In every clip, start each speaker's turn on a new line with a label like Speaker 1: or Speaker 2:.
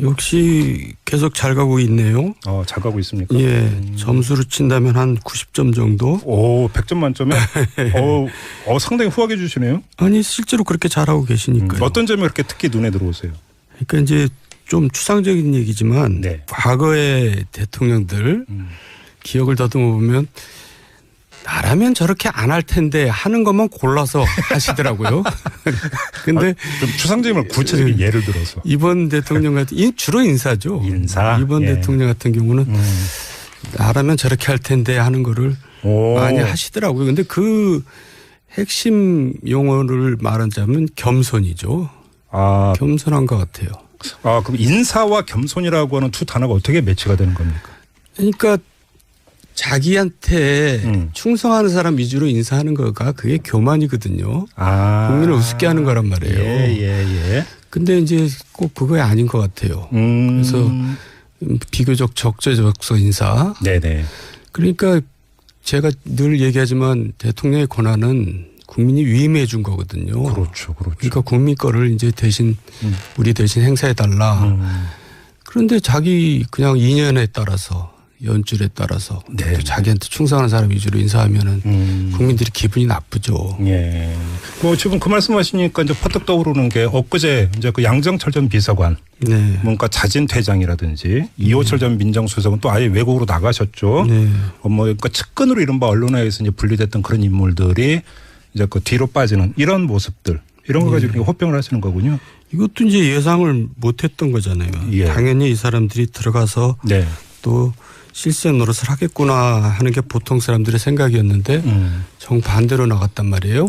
Speaker 1: 역시 계속 잘 가고 있네요.
Speaker 2: 잘 가고 있습니까?
Speaker 1: 예, 점수로 친다면 한 90점 정도.
Speaker 2: 오, 100점 만점에? 상당히 후하게 주시네요.
Speaker 1: 아니 실제로 그렇게 잘하고 계시니까요.
Speaker 2: 어떤 점이 그렇게 특히 눈에 들어오세요?
Speaker 1: 그러니까 이제 좀 추상적인 얘기지만
Speaker 2: 네.
Speaker 1: 과거의 대통령들 기억을 더듬어 보면 나라면 저렇게 안 할 텐데 하는 것만 골라서 하시더라고요. 근데
Speaker 2: 좀 추상적인 구체적인 예를 들어서
Speaker 1: 이번 대통령 같은 주로 인사죠.
Speaker 2: 인사.
Speaker 1: 이번 대통령 같은 경우는 나라면 저렇게 할 텐데 하는 거를 많이 하시더라고요. 근데 그 핵심 용어를 말하자면 겸손이죠. 겸손한 것 같아요.
Speaker 2: 그럼 인사와 겸손이라고 하는 두 단어가 어떻게 매치가 되는 겁니까?
Speaker 1: 그러니까 자기한테 충성하는 사람 위주로 인사하는 거가 그게 교만이거든요. 국민을 우습게 하는 거란 말이에요.
Speaker 2: 예.
Speaker 1: 근데 이제 꼭 그거에 아닌 것 같아요. 그래서 비교적 적재적소 인사.
Speaker 2: 네네.
Speaker 1: 그러니까 제가 늘 얘기하지만 대통령의 권한은 국민이 위임해 준 거거든요.
Speaker 2: 그렇죠.
Speaker 1: 그러니까 국민 거를 이제 대신 우리 대신 행사해 달라. 그런데 자기 그냥 인연에 따라서 연줄에 따라서 또 자기한테 충성하는 사람 위주로 인사하면은 국민들이 기분이 나쁘죠.
Speaker 2: 예. 지금 그 말씀하시니까 이제 퍼뜩 떠오르는 게 엊그제 이제 그 양정철 전 비서관, 뭔가 자진 퇴장이라든지 이호철 전 민정수석은 또 아예 외국으로 나가셨죠. 그러니까 측근으로 이른바 언론에서 이제 분리됐던 그런 인물들이 이제 그 뒤로 빠지는 이런 모습들 이런 거 가지고 호평을 하시는 거군요.
Speaker 1: 이것도 이제 예상을 못했던 거잖아요. 당연히 이 사람들이 들어가서 또 실세 노릇을 하겠구나 하는 게 보통 사람들의 생각이었는데 정반대로 나갔단 말이에요.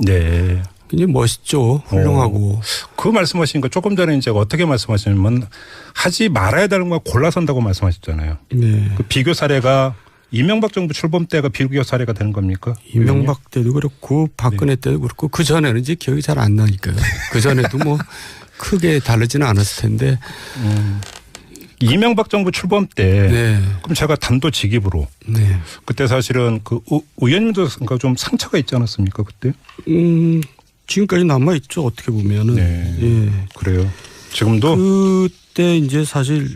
Speaker 1: 굉장히 멋있죠. 훌륭하고.
Speaker 2: 그 말씀하신 거 조금 전에 이제 어떻게 말씀하시냐면 하지 말아야 되는 거 골라선다고 말씀하셨잖아요. 그 비교 사례가 이명박 정부 출범 때가 비교 사례가 되는 겁니까?
Speaker 1: 이명박 때도 그렇고 박근혜 때도 그렇고 그 전에는 이제 기억이 잘 안 나니까요. 그 전에도 뭐 크게 다르지는 않았을 텐데.
Speaker 2: 이명박 정부 출범 때 그럼 제가 단도직입으로 그때 사실은 그 의원님도 좀 상처가 있지 않았습니까 그때?
Speaker 1: 지금까지 남아 있죠 어떻게 보면은.
Speaker 2: 그래요. 지금도
Speaker 1: 그때 이제 사실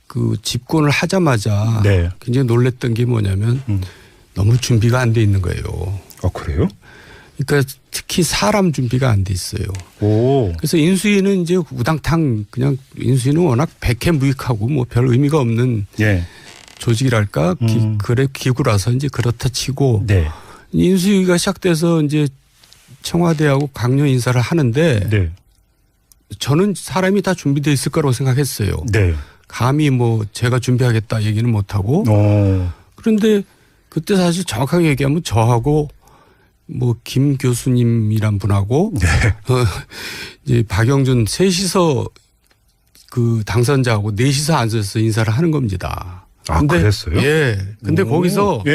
Speaker 1: 그 집권을 하자마자 굉장히 놀랬던 게 뭐냐면 너무 준비가 안 돼 있는 거예요.
Speaker 2: 그래요?
Speaker 1: 그러니까 특히 사람 준비가 안 돼 있어요. 그래서 인수위는 이제 우당탕 그냥 인수위는 워낙 백해무익하고 뭐 별 의미가 없는 조직이랄까 기구라서 이제 그렇다 치고 인수위가 시작돼서 이제 청와대하고 강요 인사를 하는데 저는 사람이 다 준비되어 있을 거라고 생각했어요. 감히 뭐 제가 준비하겠다 얘기는 못하고 그런데 그때 사실 정확하게 얘기하면 저하고 뭐 김 교수님이란 분하고 이제 박영준 셋이서 그 당선자하고 넷이서 앉아서 인사를 하는 겁니다. 근데
Speaker 2: 그랬어요?
Speaker 1: 근데 거기서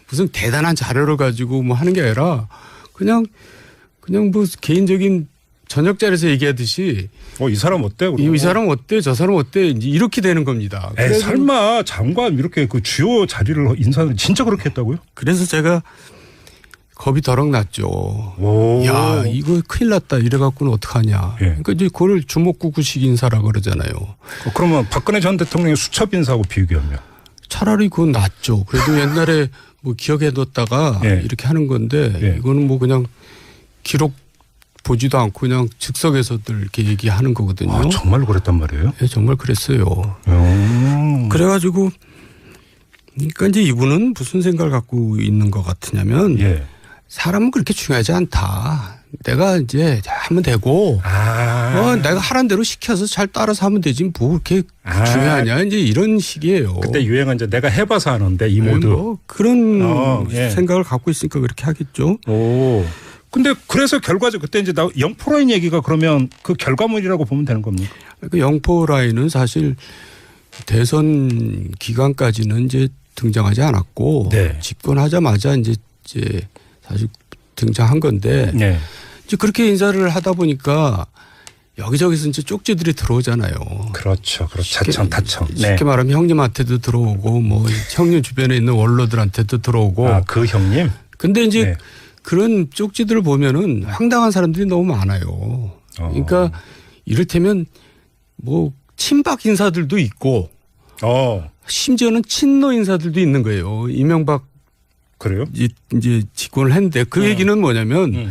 Speaker 1: 무슨 대단한 자료를 가지고 뭐 하는 게 아니라 그냥 뭐 개인적인 저녁 자리에서 얘기하듯이
Speaker 2: 이 사람 어때?
Speaker 1: 이 사람 어때? 저 사람 어때? 이제 이렇게 되는 겁니다.
Speaker 2: 설마 장관 이렇게 그 주요 자리를 인사를 진짜 그렇게 했다고요?
Speaker 1: 그래서 제가 겁이 더럭 났죠. 야, 이거 큰일 났다. 이래갖고는 어떡하냐. 그러니까 이제 그걸 주먹구구식 인사라 그러잖아요.
Speaker 2: 그러면 박근혜 전 대통령의 수첩 인사하고 비교하면? 차라리
Speaker 1: 그건 낫죠. 그래도 옛날에 뭐 기억해뒀다가 이렇게 하는 건데 이거는 뭐 그냥 기록 보지도 않고 그냥 즉석에서들 이렇게 얘기하는 거거든요.
Speaker 2: 정말로 그랬단 말이에요?
Speaker 1: 네, 정말 그랬어요. 그래가지고 그러니까 이제 이분은 무슨 생각을 갖고 있는 것 같으냐면 사람은 그렇게 중요하지 않다. 내가 이제 하면 되고 내가 하라는 대로 시켜서 잘 따라서 하면 되지 뭐 그렇게 중요하냐 이제 이런 식이에요.
Speaker 2: 그때 유행은 이제 내가 해봐서 하는데 이 모두
Speaker 1: 뭐 그런 생각을 갖고 있으니까 그렇게 하겠죠.
Speaker 2: 근데 그래서 결과적 그때 이제 영포라인 얘기가 그러면 그 결과물이라고 보면 되는 겁니까?
Speaker 1: 그 영포라인은 사실 대선 기간까지는 이제 등장하지 않았고 집권하자마자 이제 사실 등장한 건데 이제 그렇게 인사를 하다 보니까 여기저기서 이제 쪽지들이 들어오잖아요.
Speaker 2: 그렇죠. 타청.
Speaker 1: 쉽게 말하면 형님한테도 들어오고 뭐 형님 주변에 있는 원로들한테도 들어오고.
Speaker 2: 그 형님?
Speaker 1: 근데 이제 그런 쪽지들을 보면은 황당한 사람들이 너무 많아요. 그러니까 이를테면 뭐 친박 인사들도 있고 심지어는 친노 인사들도 있는 거예요. 이명박
Speaker 2: 그래요?
Speaker 1: 이제 집권을 했는데 그 얘기는 뭐냐면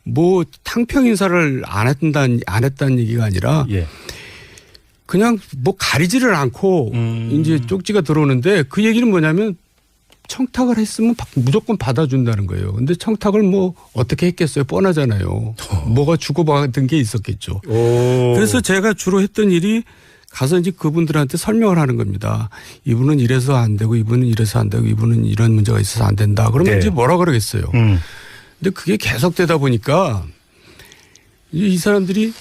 Speaker 1: 뭐 탕평 인사를 안 했다는 얘기가 아니라 그냥 뭐 가리지를 않고 이제 쪽지가 들어오는데 그 얘기는 뭐냐면 청탁을 했으면 무조건 받아준다는 거예요. 근데 청탁을 뭐 어떻게 했겠어요? 뻔하잖아요. 뭐가 주고받은 게 있었겠죠. 그래서 제가 주로 했던 일이 가서 이제 그분들한테 설명을 하는 겁니다. 이분은 이래서 안 되고 이분은 이래서 안 되고 이분은 이런 문제가 있어서 안 된다. 그러면 이제 뭐라 그러겠어요. 근데 그게 계속되다 보니까 이 사람들이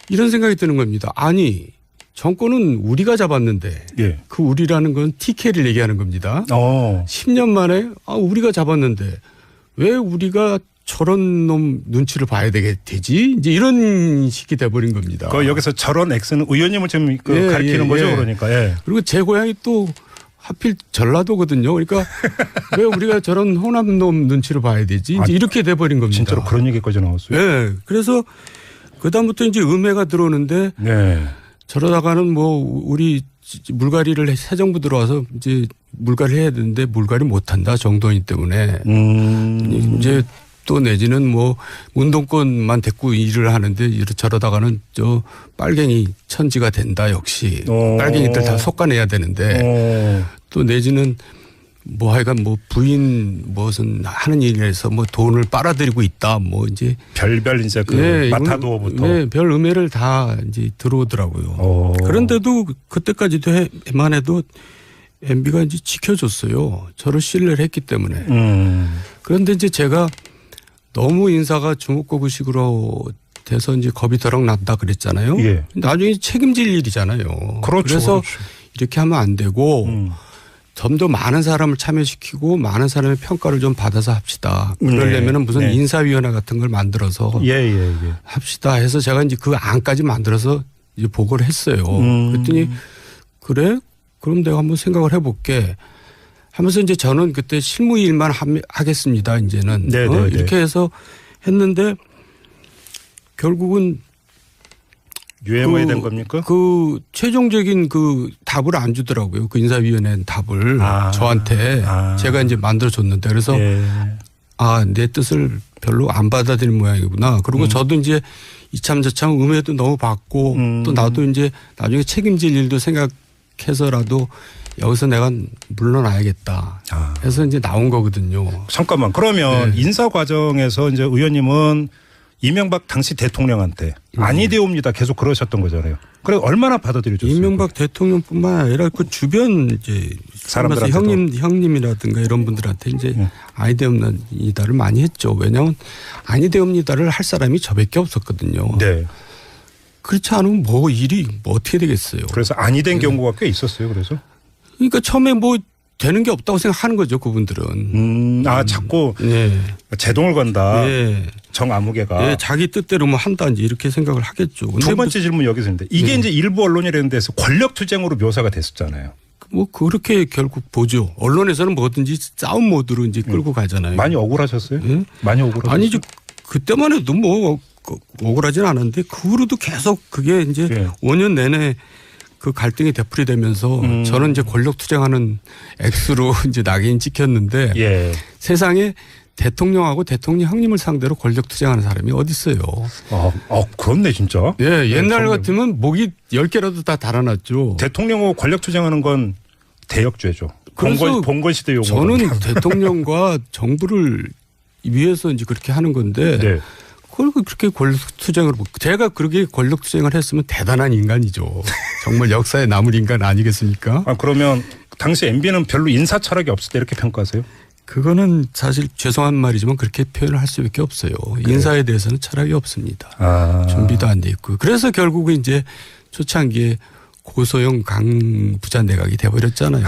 Speaker 1: 이런 생각이 드는 겁니다. 아니 정권은 우리가 잡았는데 그 우리라는 건 TK를 얘기하는 겁니다. 10년 만에 우리가 잡았는데 왜 우리가 저런 놈 눈치를 봐야 되지? 이제 이런 식이 돼버린 겁니다.
Speaker 2: 여기서 저런 X는 의원님을 좀 가리키는 거죠, 그러니까.
Speaker 1: 그리고 제 고향이 또 하필 전라도거든요. 그러니까 왜 우리가 저런 호남 놈 눈치를 봐야 되지? 이제 이렇게 돼버린 겁니다.
Speaker 2: 진짜로 그런 얘기까지 나왔어요.
Speaker 1: 네. 그래서 그다음부터 이제 음해가 들어오는데 저러다가는 뭐 우리 물갈이를 새 정부 들어와서 이제 물갈이 해야 되는데 물갈이 못한다 정도이기 때문에 이제 또 내지는 뭐 운동권만 데리고 일을 하는데 저러다가는 저 빨갱이 천지가 된다 역시 빨갱이들 다 솎아내야 되는데 또 내지는 뭐 하여간 뭐 부인 무슨 하는 일에서 뭐 돈을 빨아들이고 있다 뭐 이제
Speaker 2: 별별 이제 마타도어부터
Speaker 1: 별 음해를 다 이제 들어오더라고요. 그런데도 그때까지만 해도 MB가 이제 지켜줬어요. 저를 신뢰를 했기 때문에. 그런데 이제 제가 너무 인사가 주먹구구식으로 돼서 이제 겁이 더럭 난다 그랬잖아요. 나중에 책임질 일이잖아요. 그래서 이렇게 하면 안 되고 좀 더 많은 사람을 참여시키고 많은 사람의 평가를 좀 받아서 합시다. 그러려면은 무슨 인사위원회 같은 걸 만들어서 합시다 해서 제가 이제 그 안까지 만들어서 이제 보고를 했어요. 그랬더니 그래? 그럼 내가 한번 생각을 해볼게. 하면서 이제 저는 그때 실무 일만 하겠습니다. 이제는 이렇게 해서 했는데 결국은
Speaker 2: 유해모에 된 겁니까?
Speaker 1: 그 최종적인 그 답을 안 주더라고요. 그 인사위원회 답을 저한테 제가 이제 만들어줬는데 그래서 내 뜻을 별로 안 받아들인 모양이구나. 그리고 저도 이제 이참 저참 음해도 너무 받고 또 나도 이제 나중에 책임질 일도 생각해서라도 여기서 내가 물러나야겠다. 해서 이제 나온 거거든요.
Speaker 2: 잠깐만. 그러면 인사 과정에서 이제 의원님은 이명박 당시 대통령한테 아니되옵니다. 계속 그러셨던 거잖아요. 그래 얼마나 받아들여줬어요?
Speaker 1: 이명박 대통령뿐만 아니라 그 주변 이제 사람들한테 형님이라든가 이런 분들한테 이제 아니되옵니다를 많이 했죠. 왜냐하면 아니되옵니다를 할 사람이 저밖에 없었거든요. 그렇지 않으면 뭐 일이 뭐 어떻게 되겠어요.
Speaker 2: 그래서 아니된 경우가 꽤 있었어요.
Speaker 1: 그러니까 처음에 뭐 되는 게 없다고 생각하는 거죠. 그분들은.
Speaker 2: 자꾸 제동을 건다. 정아무개가.
Speaker 1: 자기 뜻대로 뭐 한다 이제 이렇게 생각을 하겠죠.
Speaker 2: 두 번째 질문 여기서 있는데 이게 이제 일부 언론이라는 데서 권력투쟁으로 묘사가 됐었잖아요.
Speaker 1: 뭐 그렇게 결국 보죠. 언론에서는 뭐든지 싸움 모드로 이제 끌고 가잖아요.
Speaker 2: 많이 억울하셨어요? 많이 억울하셨어요?
Speaker 1: 아니죠. 그때만 해도 뭐 억울하진 않았는데 그 후로도 계속 그게 이제 5년 내내 그 갈등이 되풀이되면서 저는 이제 권력 투쟁하는 X로 이제 낙인 찍혔는데 세상에 대통령하고 대통령 형님을 상대로 권력 투쟁하는 사람이 어디 있어요.
Speaker 2: 그렇네 진짜.
Speaker 1: 옛날 같으면 목이 10개라도 다 달아났죠.
Speaker 2: 대통령하고 권력 투쟁하는 건 대역죄죠. 봉건 시대 용어.
Speaker 1: 저는 대통령과 정부를 위해서 이제 그렇게 하는 건데 그걸 그렇게 권력 투쟁을 제가 그렇게 권력 투쟁을 했으면 대단한 인간이죠. 정말 역사에 남을 인간 아니겠습니까?
Speaker 2: 그러면 당시 MB는 별로 인사 철학이 없을 때 이렇게 평가하세요?
Speaker 1: 그거는 사실 죄송한 말이지만 그렇게 표현을 할 수밖에 없어요. 인사에 대해서는 철학이 없습니다. 준비도 안 돼 있고. 그래서 결국은 이제 초창기에 고소영 강부자 내각이 돼버렸잖아요.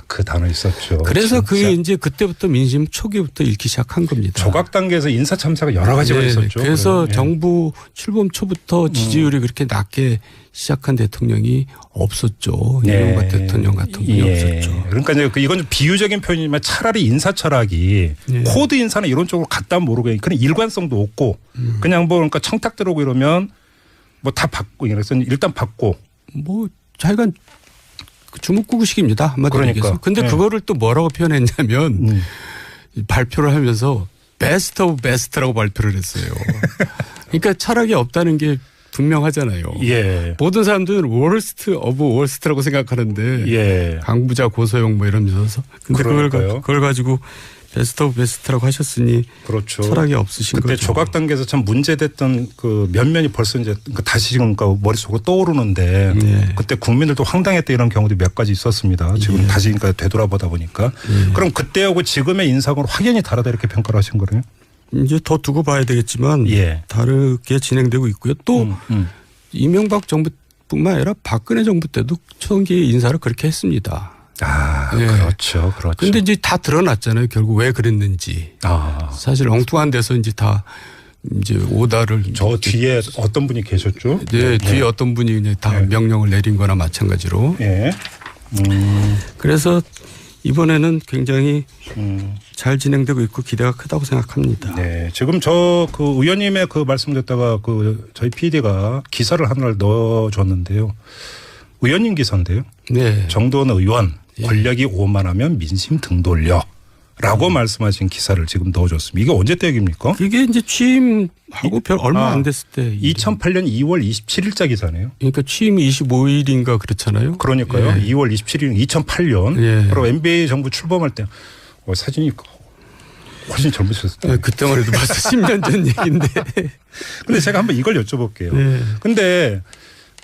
Speaker 2: 그 단어 있었죠.
Speaker 1: 그래서 그게 이제 그때부터 민심 초기부터 잃기 시작한 겁니다.
Speaker 2: 조각 단계에서 인사 참사가 여러 가지가 있었죠.
Speaker 1: 그래서 정부 출범 초부터 지지율이 그렇게 낮게 시작한 대통령이 없었죠. 이명박 대통령 같은 분이 없었죠.
Speaker 2: 그러니까 이제 이건 좀 비유적인 표현이지만 차라리 인사 철학이 코드 인사나 이런 쪽으로 갔다 모르게 그런 일관성도 없고 그냥 뭐 그러니까 청탁 들어오고 이러면 뭐 다 받고 그래서 일단 받고
Speaker 1: 뭐 자기가 주먹구구식입니다. 한마디로 얘기해서. 근데 그거를 또 뭐라고 표현했냐면 발표를 하면서 베스트 오브 베스트라고 발표를 했어요. 그러니까 철학이 없다는 게 분명하잖아요. 예. 모든 사람들은 월스트 오브 월스트라고 생각하는데 예. 강부자 고소영 뭐 이러면서 근데 그걸 가지고 베스트 오브 베스트라고 하셨으니 그렇죠. 철학이 없으신
Speaker 2: 그때
Speaker 1: 거죠.
Speaker 2: 조각 단계에서 참 문제됐던 그 면면이 벌써 이제 다시 지금 머릿속으로 떠오르는데 예. 그때 국민들도 황당했던 이런 경우도 몇 가지 있었습니다. 지금 예. 다시 그러니까 되돌아보다 보니까 예. 그럼 그때하고 지금의 인사하고는 확연히 다르다 이렇게 평가를 하신 거네요.
Speaker 1: 이제 더 두고 봐야 되겠지만 예. 다르게 진행되고 있고요. 또 이명박 정부뿐만 아니라 박근혜 정부 때도 초기 인사를 그렇게 했습니다.
Speaker 2: 아, 예. 그렇죠. 그렇죠.
Speaker 1: 근데 이제 다 드러났잖아요. 결국 왜 그랬는지. 아. 사실 엉뚱한 데서 이제 다 이제 오다를.
Speaker 2: 저 뒤에 어떤 분이 계셨죠?
Speaker 1: 네, 뒤에 어떤 분이 이제 다 명령을 내린 거나 마찬가지로. 예. 그래서 이번에는 굉장히 잘 진행되고 있고 기대가 크다고 생각합니다.
Speaker 2: 네. 지금 그 의원님의 그 말씀 듣다가 저희 PD가 기사를 하나를 넣어줬는데요. 의원님 기사인데요. 네. 정도원 의원 권력이 오만하면 민심 등 돌려. 라고 말씀하신 기사를 지금 넣어줬습니다. 이게 언제 때 얘기입니까?
Speaker 1: 이게 이제 취임하고 얼마 안 됐을 때.
Speaker 2: 2008년 2월 27일자 기사네요.
Speaker 1: 그러니까 취임이 25일인가 그렇잖아요.
Speaker 2: 그러니까요. 예. 2월 27일 2008년. 예. 바로 MBA 정부 출범할 때 사진이 훨씬 젊으셨을 때.
Speaker 1: 그때만 해도 벌써 10년 전 얘기인데.
Speaker 2: 근데 제가 한번 이걸 여쭤볼게요. 예. 근데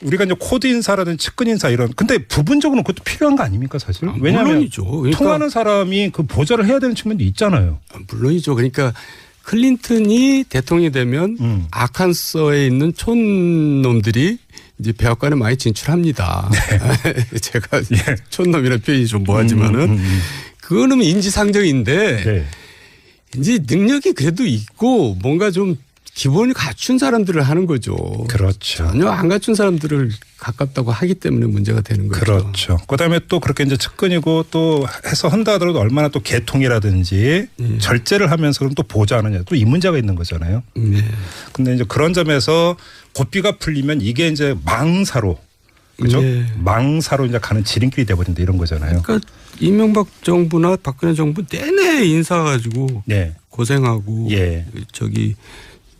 Speaker 2: 우리가 이제 코드 인사라든지 측근 인사 이런 근데 부분적으로는 그것도 필요한 거 아닙니까 사실? 왜냐하면
Speaker 1: 물론이죠. 그러니까
Speaker 2: 통하는 사람이 그 보좌를 해야 되는 측면도 있잖아요.
Speaker 1: 물론이죠. 그러니까 클린턴이 대통령이 되면 아칸소에 있는 촌놈들이 이제 백악관에 많이 진출합니다. 네. 제가 예. 촌놈이라는 표현이 좀 뭐하지만은 그거는 인지상정인데 네. 이제 능력이 그래도 있고 뭔가 좀 기본을 갖춘 사람들을 하는 거죠.
Speaker 2: 그렇죠.
Speaker 1: 전혀 안 갖춘 사람들을 가깝다고 하기 때문에 문제가 되는 거죠.
Speaker 2: 그렇죠. 그다음에 또 그렇게 이제 측근이고 또 해서 한다 하더라도 얼마나 또 개통이라든지 절제를 하면서 그럼 또 보좌하느냐 또 이 문제가 있는 거잖아요. 네. 근데 이제 그런 점에서 고삐가 풀리면 이게 이제 망사로 그죠? 네. 망사로 이제 가는 지름길이 돼버린다 이런 거잖아요.
Speaker 1: 그러니까 이명박 정부나 박근혜 정부 내내 인사 가지고 네. 고생하고 예.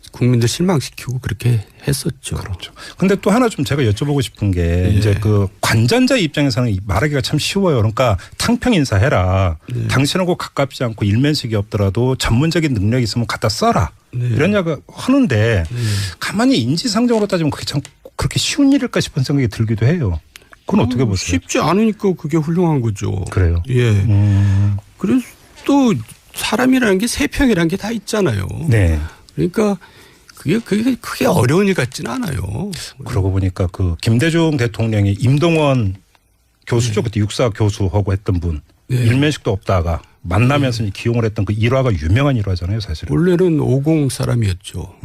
Speaker 1: 국민들 실망시키고 그렇게 했었죠.
Speaker 2: 그렇죠. 근데 또 하나 좀 제가 여쭤보고 싶은 게 네. 이제 그 관전자 입장에서는 말하기가 참 쉬워요. 그러니까 탕평 인사해라. 네. 당신하고 가깝지 않고 일면식이 없더라도 전문적인 능력이 있으면 갖다 써라. 네. 이런 이야기 하는데 가만히 인지상정으로 따지면 그게 참 그렇게 쉬운 일일까 싶은 생각이 들기도 해요. 그건 어떻게 보세요?
Speaker 1: 쉽지 않으니까 그게 훌륭한 거죠.
Speaker 2: 그래요.
Speaker 1: 예. 그래서 또 사람이라는 게 세평이라는 게 다 있잖아요. 네. 그러니까 그게 크게 어려운 일 같지는 않아요.
Speaker 2: 그러고 보니까 그 김대중 대통령이 임동원 교수죠. 그때 육사 교수하고 했던 분. 네. 일면식도 없다가 만나면서 기용을 했던 그 일화가 유명한 일화잖아요, 사실은.
Speaker 1: 원래는 50 사람이었죠.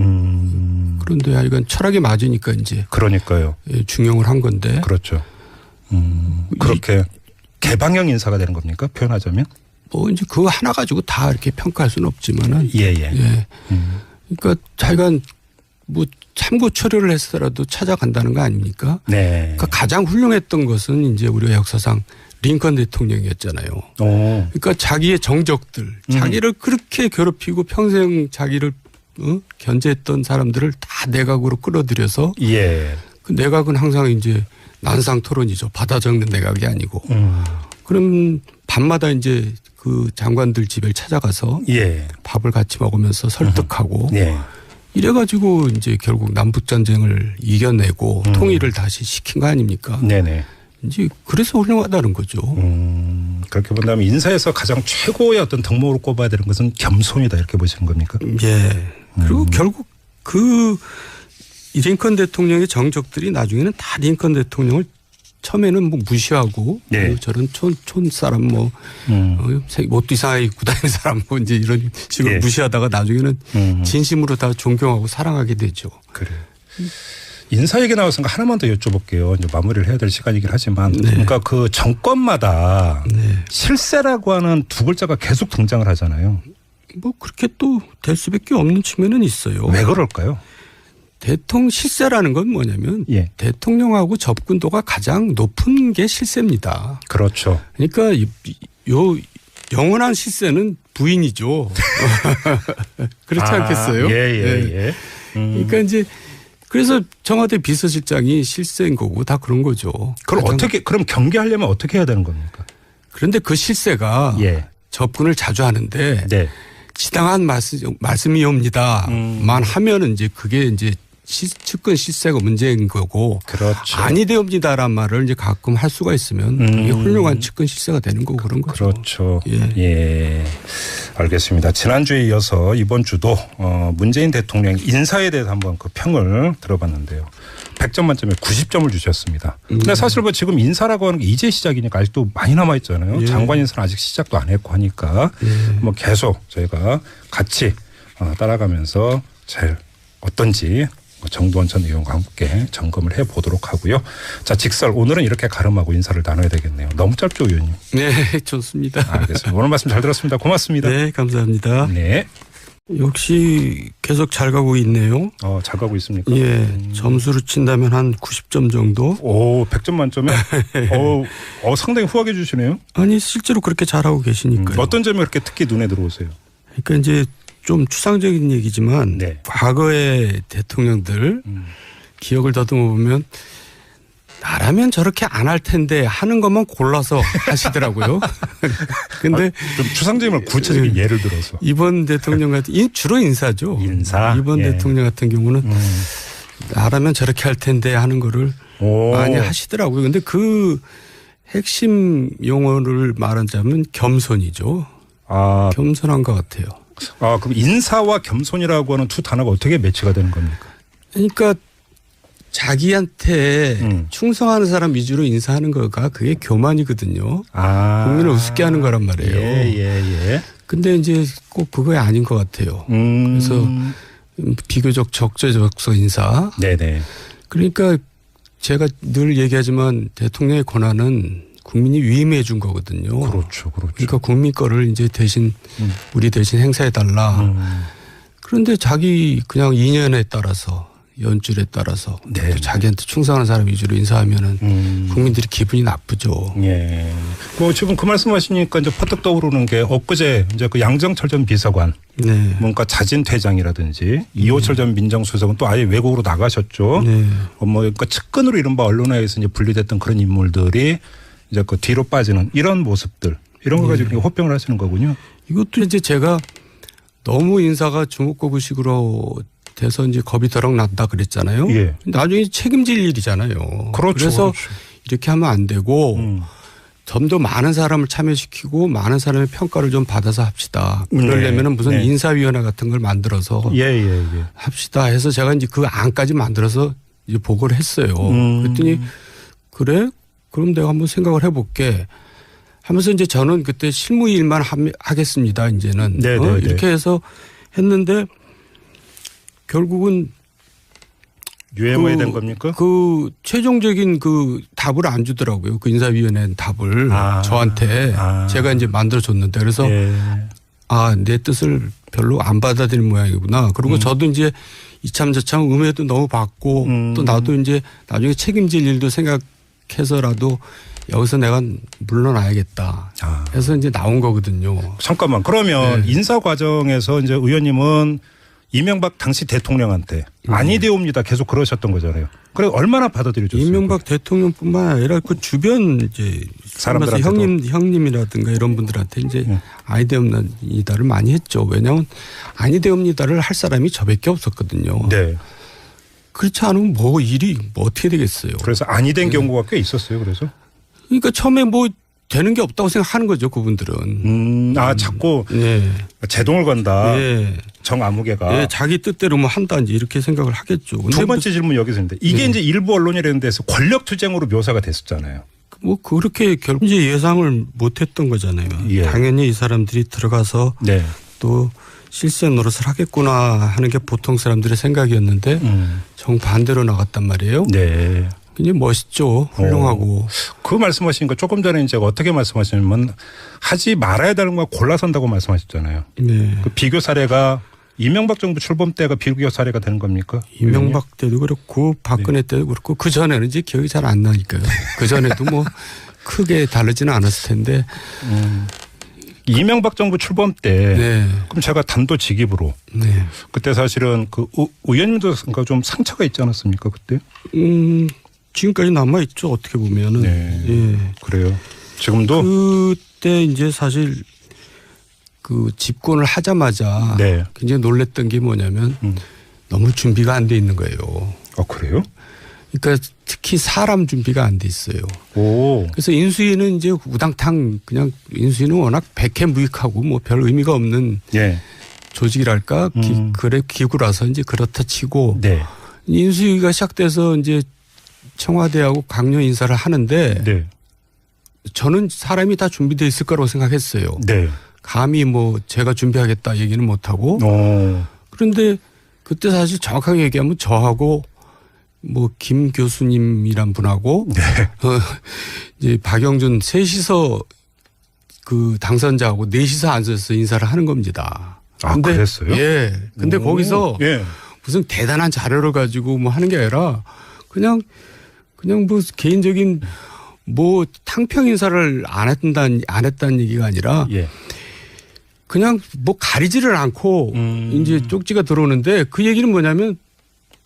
Speaker 1: 그런데 하여간 철학이 맞으니까 이제.
Speaker 2: 그러니까요.
Speaker 1: 중용을 한 건데.
Speaker 2: 그렇죠. 그렇게 개방형 인사가 되는 겁니까? 표현하자면?
Speaker 1: 뭐 이제 그거 하나 가지고 다 이렇게 평가할 수는 없지만은.
Speaker 2: 예.
Speaker 1: 그러니까 자기가 뭐 참고 처리를 했더라도 찾아간다는 거 아닙니까? 네. 그러니까 가장 훌륭했던 것은 이제 우리가 역사상 링컨 대통령이었잖아요. 그러니까 자기의 정적들, 자기를 그렇게 괴롭히고 평생 자기를 견제했던 사람들을 다 내각으로 끌어들여서 예. 그 내각은 항상 이제 난상 토론이죠. 받아 적는 내각이 아니고. 그럼 밤마다 이제 그 장관들 집에 찾아가서 예. 밥을 같이 먹으면서 설득하고 예. 이래가지고 이제 결국 남북전쟁을 이겨내고 통일을 다시 시킨 거 아닙니까? 네네. 이제 그래서 훌륭하다는 거죠.
Speaker 2: 그렇게 본다면 인사에서 가장 최고의 어떤 덕목으로 꼽아야 되는 것은 겸손이다 이렇게 보시는 겁니까?
Speaker 1: 예. 그리고 결국 그 링컨 대통령의 정적들이 나중에는 다 링컨 대통령을 처음에는 뭐 무시하고 네. 저런 촌 사람 옷도 이상하게 입고 다니는 사람 뭐 이제 이런 식으로 네. 무시하다가 나중에는 진심으로 다 존경하고 사랑하게 되죠.
Speaker 2: 그래요. 인사 얘기 나와서 하나만 더 여쭤볼게요. 이제 마무리를 해야 될 시간이긴 하지만 네. 그러니까 그 정권마다 네. 실세라고 하는 두 글자가 계속 등장을 하잖아요.
Speaker 1: 뭐 그렇게 또 될 수밖에 없는 측면은 있어요.
Speaker 2: 왜 그럴까요?
Speaker 1: 대통령 실세라는 건 뭐냐면 예. 대통령하고 접근도가 가장 높은 게 실세입니다.
Speaker 2: 그렇죠.
Speaker 1: 그러니까 요 영원한 실세는 부인이죠. 그렇지 않겠어요?
Speaker 2: 예.
Speaker 1: 그러니까 이제 그래서 청와대 비서실장이 실세인 거고 다 그런 거죠.
Speaker 2: 그럼 그럼 경계하려면 어떻게 해야 되는 겁니까?
Speaker 1: 그런데 그 실세가
Speaker 2: 예.
Speaker 1: 접근을 자주 하는데
Speaker 2: 네.
Speaker 1: 지당한 말씀이옵니다만 하면은 이제 그게 이제 측근 실세가 문제인 거고
Speaker 2: 그렇죠.
Speaker 1: 아니되옵니다란 말을 이제 가끔 할 수가 있으면 이게 훌륭한 측근 실세가 되는 거고 그런 거죠.
Speaker 2: 그렇죠. 예. 알겠습니다. 지난주에 이어서 이번 주도 문재인 대통령 인사에 대해서 한번 그 평을 들어봤는데요. 100점 만점에 90점을 주셨습니다. 근데 사실 뭐 지금 인사라고 하는 게 이제 시작이니까 아직도 많이 남아 있잖아요. 장관 인사는 아직 시작도 안 했고 하니까 뭐 계속 저희가 같이 따라가면서 잘 어떤지 정두원 전 의원과 함께 점검을 해보도록 하고요. 자, 직설 오늘은 이렇게 가름하고 인사를 나눠야 되겠네요. 너무 짧죠, 의원님?
Speaker 1: 네, 좋습니다.
Speaker 2: 알겠습니다. 오늘 말씀 잘 들었습니다. 고맙습니다.
Speaker 1: 네, 감사합니다.
Speaker 2: 네.
Speaker 1: 역시 계속 잘 가고 있네요.
Speaker 2: 잘 가고 있습니까?
Speaker 1: 예, 점수로 친다면 한 90점 정도.
Speaker 2: 오, 100점 만점에? 상당히 후하게 주시네요.
Speaker 1: 아니, 실제로 그렇게 잘하고 계시니까요.
Speaker 2: 어떤 점이 그렇게 특히 눈에 들어오세요?
Speaker 1: 그러니까 이제 좀 추상적인 얘기지만
Speaker 2: 네.
Speaker 1: 과거의 대통령들 기억을 더듬어 보면 나라면 저렇게 안 할 텐데 하는 것만 골라서 하시더라고요. 근데
Speaker 2: 좀 추상적인 구체적인 예를 들어서
Speaker 1: 이번 대통령 같은 주로 인사죠.
Speaker 2: 인사.
Speaker 1: 이번 대통령 같은 경우는 나라면 저렇게 할 텐데 하는 거를 많이 하시더라고요. 근데 그 핵심 용어를 말하자면 겸손이죠. 겸손한 것 같아요.
Speaker 2: 그럼 인사와 겸손이라고 하는 두 단어가 어떻게 매치가 되는 겁니까?
Speaker 1: 그러니까 자기한테 충성하는 사람 위주로 인사하는 거가 그게 교만이거든요. 국민을 우습게 하는 거란 말이에요.
Speaker 2: 예.
Speaker 1: 근데 이제 꼭 그거에 아닌 것 같아요. 그래서 비교적 적재적소 인사.
Speaker 2: 네네.
Speaker 1: 그러니까 제가 늘 얘기하지만 대통령의 권한은 국민이 위임해 준 거거든요.
Speaker 2: 그렇죠.
Speaker 1: 그러니까 국민 거를 이제 대신 우리 대신 행사해 달라. 그런데 자기 그냥 2년에 따라서 연줄에 따라서 자기한테 충성하는 사람 위주로 인사하면은 국민들이 기분이 나쁘죠.
Speaker 2: 예. 지금 그 말씀하시니까 이제 퍼뜩 떠오르는 게 엊그제 이제 그 양정철 전 비서관 뭔가 자진 퇴장이라든지 이호철 전 민정수석은 또 아예 외국으로 나가셨죠. 그러니까 측근으로 이른바 언론에서 이제 분리됐던 그런 인물들이 이제 그 뒤로 빠지는 이런 모습들 이런 거 가지고 호평을 하시는 거군요.
Speaker 1: 이것도 이제 제가 너무 인사가 주목거구식으로 돼서 이제 겁이 더럭 난다 그랬잖아요.
Speaker 2: 예.
Speaker 1: 나중에 책임질 일이잖아요. 그래서 이렇게 하면 안 되고 좀 더 많은 사람을 참여시키고 많은 사람의 평가를 좀 받아서 합시다. 그러려면은 무슨 인사위원회 같은 걸 만들어서 합시다 해서 제가 이제 그 안까지 만들어서 이제 보고를 했어요. 그랬더니 그래? 그럼 내가 한번 생각을 해볼게 하면서 이제 저는 그때 실무 일만 하겠습니다. 이제는 이렇게 해서 했는데 결국은
Speaker 2: 유해무해 된 겁니까?
Speaker 1: 그 최종적인 그 답을 안 주더라고요. 그 인사위원회는 답을 저한테 제가 이제 만들어줬는데 그래서 내 뜻을 별로 안 받아들인 모양이구나. 그리고 저도 이제 이참 저참 음해도 너무 받고 또 나도 이제 나중에 책임질 일도 생각해서라도 여기서 내가 물러나야겠다. 해서 이제 나온 거거든요.
Speaker 2: 잠깐만. 그러면 인사 과정에서 이제 의원님은 이명박 당시 대통령한테 아니되옵니다. 계속 그러셨던 거잖아요. 그래 얼마나 받아들여줬어요?
Speaker 1: 이명박 대통령뿐만 아니라 그 주변 이제 사람들한테 형님이라든가 이런 분들한테 이제 아니되옵니다를 많이 했죠. 왜냐하면 아니되옵니다를 할 사람이 저밖에 없었거든요.
Speaker 2: 네.
Speaker 1: 그렇지 않으면 뭐 일이 뭐 어떻게 되겠어요.
Speaker 2: 그래서 아니 된 경우가 꽤 있었어요. 그래서.
Speaker 1: 그러니까 처음에 뭐 되는 게 없다고 생각하는 거죠. 그분들은.
Speaker 2: 자꾸 제동을 건다. 정아무개가.
Speaker 1: 자기 뜻대로 뭐 한다 이제 이렇게 생각을 하겠죠.
Speaker 2: 두 번째 질문 여기서 있는데 이게 이제 일부 언론이라는 데서 권력투쟁으로 묘사가 됐었잖아요.
Speaker 1: 뭐 그렇게 결국 이제 예상을 못했던 거잖아요. 당연히 이 사람들이 들어가서 또 실세 노릇을 하겠구나 하는 게 보통 사람들의 생각이었는데 정반대로 나갔단 말이에요.
Speaker 2: 네.
Speaker 1: 굉장히 멋있죠. 훌륭하고.
Speaker 2: 그 말씀하시니까 조금 전에 이제 어떻게 말씀하시냐면 하지 말아야 되는 거 골라선다고 말씀하셨잖아요. 그 비교 사례가 이명박 정부 출범 때가 비극의 사례가 되는 겁니까?
Speaker 1: 이명박 때도 그렇고 박근혜 때도 그렇고 그 전에는 이제 기억이 잘 안 나니까요. 그 전에도 뭐 크게 다르지는 않았을 텐데.
Speaker 2: 이명박 정부 출범 때 그럼 제가 단도직입으로 그때 사실은 그 의원님도 좀 상처가 있지 않았습니까 그때?
Speaker 1: 지금까지 남아 있죠 어떻게 보면은.
Speaker 2: 예. 그래요. 지금도
Speaker 1: 그때 이제 사실 그 집권을 하자마자 굉장히 놀랬던 게 뭐냐면 너무 준비가 안 돼 있는 거예요.
Speaker 2: 아 그래요?
Speaker 1: 그러니까 특히 사람 준비가 안 돼 있어요. 그래서 인수위는 이제 우당탕 그냥 인수위는 워낙 백해무익하고 뭐 별 의미가 없는 조직이랄까 기구라서 이제 그렇다 치고 인수위가 시작돼서 이제 청와대하고 강요 인사를 하는데 저는 사람이 다 준비되어 있을 거라고 생각했어요. 감히 뭐 제가 준비하겠다 얘기는 못하고 그런데 그때 사실 정확하게 얘기하면 저하고 뭐 김 교수님이란 분하고 이제 박영준 셋이서 그 당선자하고 넷이서 앉아서 인사를 하는 겁니다.
Speaker 2: 아 그랬어요?
Speaker 1: 예. 근데 거기서 무슨 대단한 자료를 가지고 뭐 하는 게 아니라 그냥 뭐 개인적인 뭐 탕평 인사를 안 했다는 얘기가 아니라 그냥 뭐 가리지를 않고 이제 쪽지가 들어오는데 그 얘기는 뭐냐면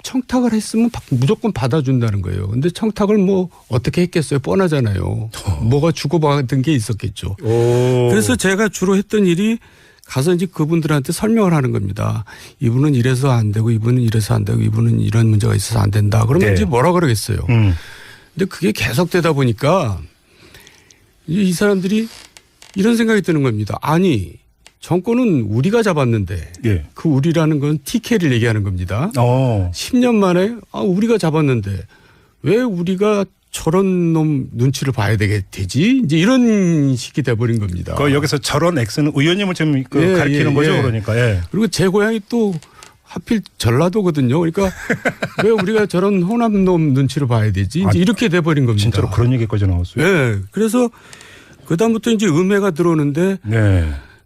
Speaker 1: 청탁을 했으면 무조건 받아준다는 거예요. 근데 청탁을 뭐 어떻게 했겠어요? 뻔하잖아요. 뭐가 주고받은 게 있었겠죠. 그래서 제가 주로 했던 일이 가서 이제 그분들한테 설명을 하는 겁니다. 이분은 이래서 안 되고 이분은 이래서 안 되고 이분은 이런 문제가 있어서 안 된다. 그러면 이제 뭐라 그러겠어요. 근데 그게 계속되다 보니까 이 사람들이 이런 생각이 드는 겁니다. 아니 정권은 우리가 잡았는데 그 우리라는 건 TK를 얘기하는 겁니다. 10년 만에 우리가 잡았는데 왜 우리가 저런 놈 눈치를 봐야 되지? 이제 이런 식이 돼버린 겁니다.
Speaker 2: 여기서 저런 X는 의원님을 지금 가리키는 거죠, 그러니까.
Speaker 1: 그리고 제 고향이 또 하필 전라도거든요. 그러니까 왜 우리가 저런 호남 놈 눈치를 봐야 되지? 이제 이렇게 돼버린 겁니다.
Speaker 2: 진짜로 그런 얘기까지 나왔어요.
Speaker 1: 네. 그래서 그다음부터 이제 음해가 들어오는데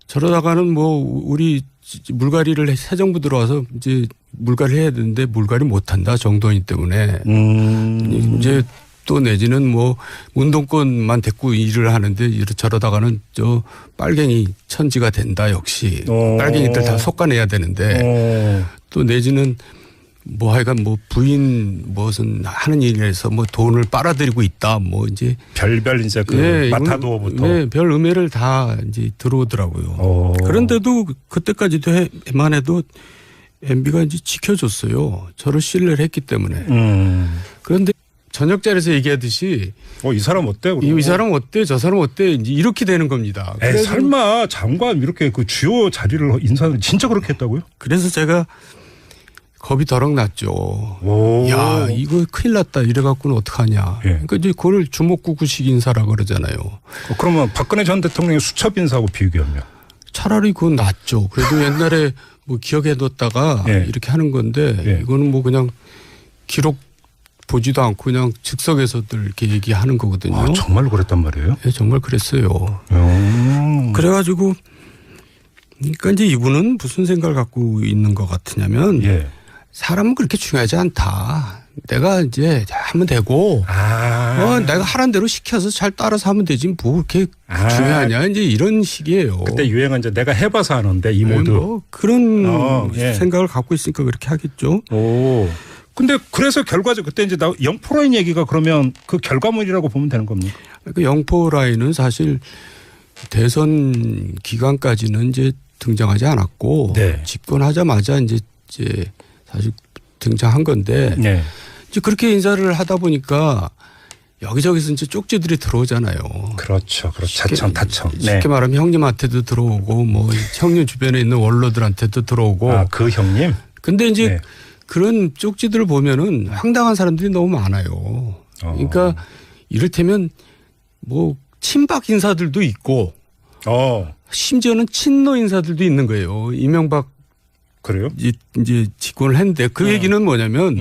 Speaker 1: 저러다가는 뭐 우리 물갈이를 새 정부 들어와서 이제 물갈이 해야 되는데 물갈이 못한다 정도이기 때문에 이제 또 내지는 뭐 운동권만 데리고 일을 하는데 저러다가는 저 빨갱이 천지가 된다 역시 빨갱이들 다 솎아내야 되는데 또 내지는 뭐 하여간 뭐 부인 무슨 하는 일에서 뭐 돈을 빨아들이고 있다 뭐 이제
Speaker 2: 별별 이제 그 마타도어부터
Speaker 1: 별 음해를 다 이제 들어오더라고요. 그런데도 그때까지만 해도 MB가 이제 지켜줬어요. 저를 신뢰를 했기 때문에. 그런데 저녁 자리에서 얘기하듯이
Speaker 2: 이 사람 어때?
Speaker 1: 이 사람 어때? 저 사람 어때? 이제 이렇게 되는 겁니다.
Speaker 2: 설마 장관 이렇게 그 주요 자리를 인사를 진짜 그렇게 했다고요?
Speaker 1: 그래서 제가 겁이 더럭 났죠. 야, 이거 큰일 났다. 이래갖고는 어떡하냐. 그러니까 이제 그걸 주먹구구식 인사라고 그러잖아요.
Speaker 2: 그러면 박근혜 전 대통령의 수첩 인사하고 비교하면? 차라리
Speaker 1: 그건 낫죠. 그래도 옛날에 뭐 기억해뒀다가 이렇게 하는 건데 이거는 뭐 그냥 기록 보지도 않고 그냥 즉석에서들 이렇게 얘기하는 거거든요.
Speaker 2: 아, 정말로 그랬단 말이에요?
Speaker 1: 네, 정말 그랬어요. 그래가지고 그러니까 이제 이분은 무슨 생각을 갖고 있는 것 같으냐면 사람은 그렇게 중요하지 않다. 내가 이제 하면 되고 내가 하라는 대로 시켜서 잘 따라서 하면 되지 뭐 그렇게 중요하냐 이제 이런 식이에요.
Speaker 2: 그때 유행은 이제 내가 해봐서 하는데 이 모두
Speaker 1: 뭐 그런 생각을 갖고 있으니까 그렇게 하겠죠.
Speaker 2: 근데 그래서 결과적 그때 이제 영포라인 얘기가 그러면 그 결과물이라고 보면 되는 겁니까?
Speaker 1: 그 영포라인은 사실 대선 기간까지는 이제 등장하지 않았고 집권하자마자 이제 사실 등장한 건데 이제 그렇게 인사를 하다 보니까 여기저기서 이제 쪽지들이 들어오잖아요.
Speaker 2: 그렇죠. 타청.
Speaker 1: 쉽게 말하면 형님한테도 들어오고 뭐 형님 주변에 있는 원로들한테도 들어오고.
Speaker 2: 그 형님?
Speaker 1: 근데 이제 그런 쪽지들을 보면은 황당한 사람들이 너무 많아요. 그러니까 이를테면 뭐 친박 인사들도 있고 심지어는 친노 인사들도 있는 거예요. 이명박
Speaker 2: 그래요?
Speaker 1: 이제 집권을 했는데 그 얘기는 뭐냐면